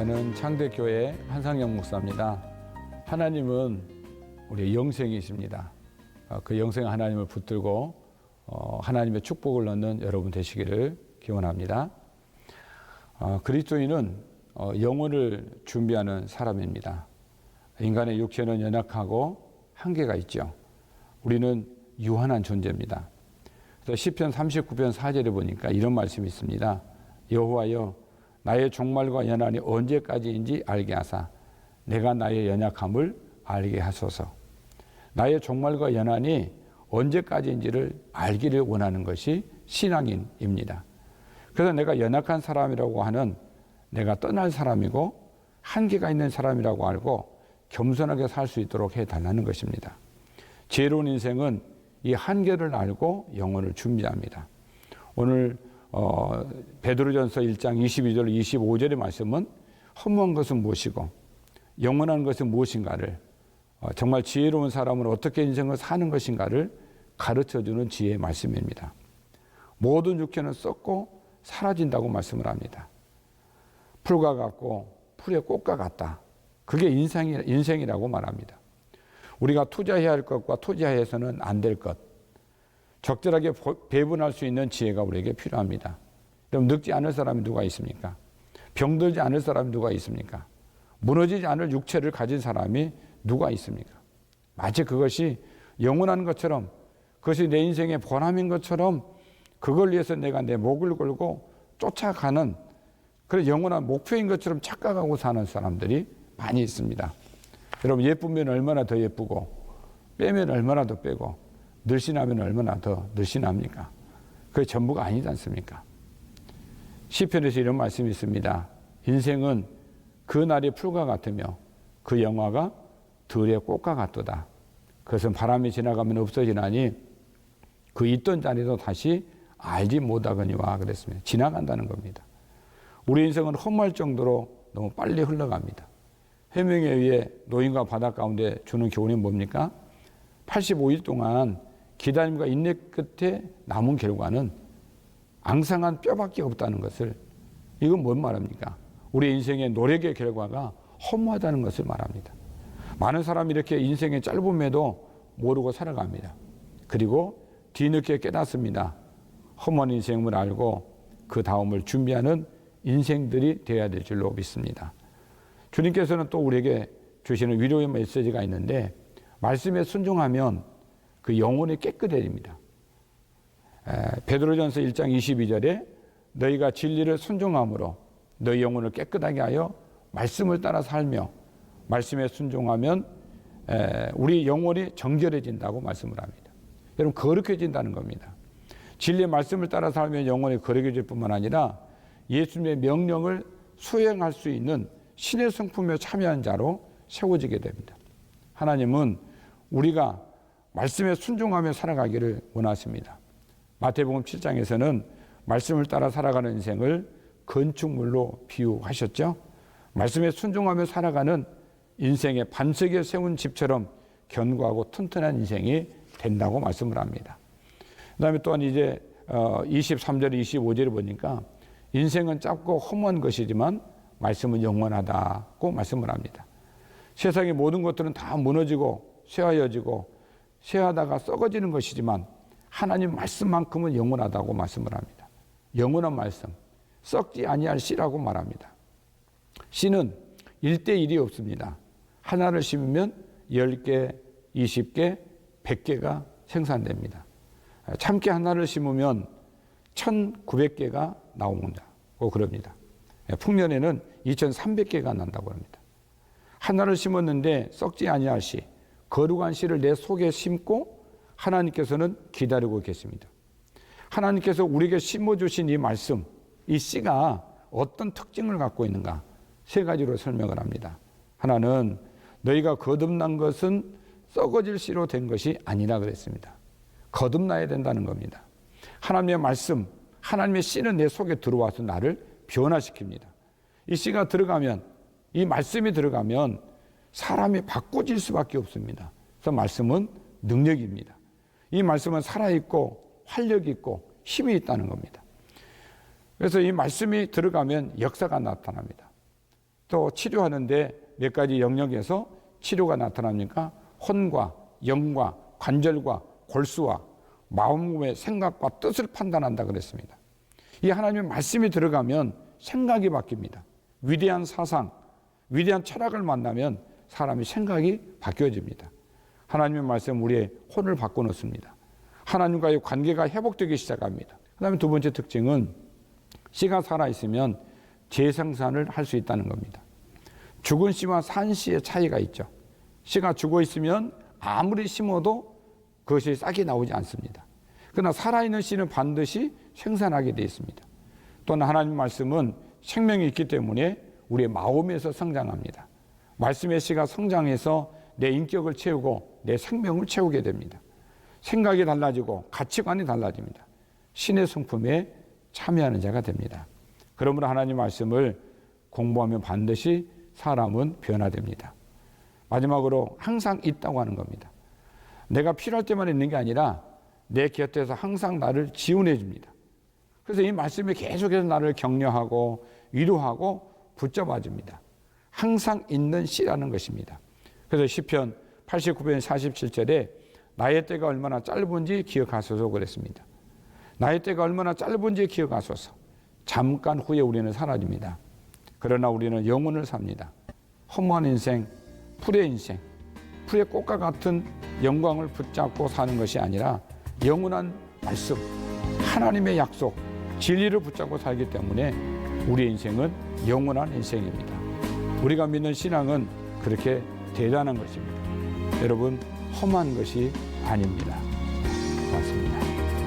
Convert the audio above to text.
저는 창대교회 한상영 목사입니다. 하나님은 우리의 영생이십니다. 그 영생 하나님을 붙들고 하나님의 축복을 얻는 여러분 되시기를 기원합니다. 그리스도인은 영혼을 준비하는 사람입니다. 인간의 육체는 연약하고 한계가 있죠. 우리는 유한한 존재입니다. 그래서 시편 39편 4절에 보니까 이런 말씀이 있습니다. 여호와여 나의 종말과 연한이 언제까지인지 알게 하사 내가 나의 연약함을 알게 하소서. 나의 종말과 연한이 언제까지인지를 알기를 원하는 것이 신앙인입니다. 그래서 내가 연약한 사람이라고 하는 내가 떠날 사람이고 한계가 있는 사람이라고 알고 겸손하게 살 수 있도록 해달라는 것입니다. 지혜로운 인생은 이 한계를 알고 영혼을 준비합니다. 오늘 베드로전서 1장 22절 25절의 말씀은 허무한 것은 무엇이고 영원한 것은 무엇인가를 정말 지혜로운 사람은 어떻게 인생을 사는 것인가를 가르쳐주는 지혜의 말씀입니다. 모든 육체는 썩고 사라진다고 말씀을 합니다. 풀과 같고 풀의 꽃과 같다. 그게 인생이라고 말합니다. 우리가 투자해야 할 것과 투자해서는 안 될 것, 적절하게 배분할 수 있는 지혜가 우리에게 필요합니다. 그럼 늙지 않을 사람이 누가 있습니까? 병들지 않을 사람이 누가 있습니까? 무너지지 않을 육체를 가진 사람이 누가 있습니까? 마치 그것이 영원한 것처럼, 그것이 내 인생의 보람인 것처럼 그걸 위해서 내가 내 목을 걸고 쫓아가는 그런 영원한 목표인 것처럼 착각하고 사는 사람들이 많이 있습니다. 여러분, 예쁘면 얼마나 더 예쁘고 빼면 얼마나 더 빼고 늘씬하면 얼마나 더 늘씬합니까? 그게 전부가 아니지 않습니까? 시편에서 이런 말씀이 있습니다. 인생은 그 날이 풀과 같으며 그 영화가 들의 꽃과 같도다. 그것은 바람이 지나가면 없어지나니 그 있던 자리도 다시 알지 못하거니와 그랬습니다. 지나간다는 겁니다. 우리 인생은 험할 정도로 너무 빨리 흘러갑니다. 해명에 노인과 바다 가운데 주는 교훈이 뭡니까? 85일 동안 기다림과 인내 끝에 남은 결과는 앙상한 뼈밖에 없다는 것을, 이건 뭔 말입니까? 우리 인생의 노력의 결과가 허무하다는 것을 말합니다. 많은 사람이 이렇게 인생의 짧음에도 모르고 살아갑니다. 그리고 뒤늦게 깨닫습니다. 허무한 인생을 알고 그 다음을 준비하는 인생들이 되어야 될 줄로 믿습니다. 주님께서는 또 우리에게 주시는 위로의 메시지가 있는데, 말씀에 순종하면 그 영혼이 깨끗해집니다. 베드로전서 1장 22절에 너희가 진리를 순종함으로 너희 영혼을 깨끗하게 하여 말씀을 따라 살며, 말씀에 순종하면 우리 영혼이 정결해진다고 말씀을 합니다. 여러분, 거룩해진다는 겁니다. 진리의 말씀을 따라 살면 영혼이 거룩해질 뿐만 아니라 예수님의 명령을 수행할 수 있는 신의 성품에 참여한 자로 세워지게 됩니다. 하나님은 우리가 말씀에 순종하며 살아가기를 원하십니다. 마태복음 7장에서는 말씀을 따라 살아가는 인생을 건축물로 비유하셨죠. 말씀에 순종하며 살아가는 인생의 반석에 세운 집처럼 견고하고 튼튼한 인생이 된다고 말씀을 합니다. 그 다음에 또한 이제 23절 25절을 보니까 인생은 짧고 허무한 것이지만 말씀은 영원하다고 말씀을 합니다. 세상의 모든 것들은 다 무너지고 쇠하여지고 쇠하다가 썩어지는 것이지만 하나님 말씀만큼은 영원하다고 말씀을 합니다. 영원한 말씀, 썩지 아니할 씨라고 말합니다. 씨는 1대1이 없습니다. 하나를 심으면 10개, 20개, 100개가 생산됩니다. 참깨 하나를 심으면 1900개가 나온다고 그럽니다. 풍년에는 2300개가 난다고 합니다. 하나를 심었는데 썩지 아니할 씨, 거룩한 씨를 내 속에 심고 하나님께서는 기다리고 계십니다. 하나님께서 우리에게 심어주신 이 말씀, 이 씨가 어떤 특징을 갖고 있는가? 3가지로 설명을 합니다. 하나는 너희가 거듭난 것은 썩어질 씨로 된 것이 아니라 그랬습니다. 거듭나야 된다는 겁니다. 하나님의 말씀, 하나님의 씨는 내 속에 들어와서 나를 변화시킵니다. 이 씨가 들어가면, 이 말씀이 들어가면 사람이 바꿔질 수밖에 없습니다. 그래서 말씀은 능력입니다. 이 말씀은 살아있고 활력이 있고 힘이 있다는 겁니다. 그래서 이 말씀이 들어가면 역사가 나타납니다. 또 치료하는데 몇 가지 영역에서 치료가 나타납니까? 혼과 영과 관절과 골수와 마음의 생각과 뜻을 판단한다 그랬습니다. 이 하나님의 말씀이 들어가면 생각이 바뀝니다. 위대한 사상, 위대한 철학을 만나면 사람의 생각이 바뀌어집니다. 하나님의 말씀 우리의 혼을 바꿔놓습니다. 하나님과의 관계가 회복되기 시작합니다. 그 다음에 두 번째 특징은 씨가 살아있으면 재생산을 할 수 있다는 겁니다. 죽은 씨와 산 씨의 차이가 있죠. 씨가 죽어 있으면 아무리 심어도 그것이 싹이 나오지 않습니다. 그러나 살아있는 씨는 반드시 생산하게 되어 있습니다. 또한 하나님 말씀은 생명이 있기 때문에 우리의 마음에서 성장합니다. 말씀의 씨가 성장해서 내 인격을 채우고 내 생명을 채우게 됩니다. 생각이 달라지고 가치관이 달라집니다. 신의 성품에 참여하는 자가 됩니다. 그러므로 하나님 말씀을 공부하면 반드시 사람은 변화됩니다. 마지막으로 항상 있다고 하는 겁니다. 내가 필요할 때만 있는 게 아니라 내 곁에서 항상 나를 지원해 줍니다. 그래서 이 말씀이 계속해서 나를 격려하고 위로하고 붙잡아 줍니다. 항상 있는 씨라는 것입니다. 그래서 시편 89편 47절에 나의 때가 얼마나 짧은지 기억하소서 그랬습니다. 나의 때가 얼마나 짧은지 기억하소서. 잠깐 후에 우리는 사라집니다. 그러나 우리는 영혼을 삽니다. 허무한 인생, 풀의 인생, 풀의 꽃과 같은 영광을 붙잡고 사는 것이 아니라 영원한 말씀, 하나님의 약속, 진리를 붙잡고 살기 때문에 우리의 인생은 영원한 인생입니다. 우리가 믿는 신앙은 그렇게 대단한 것입니다. 여러분, 험한 것이 아닙니다. 고맙습니다.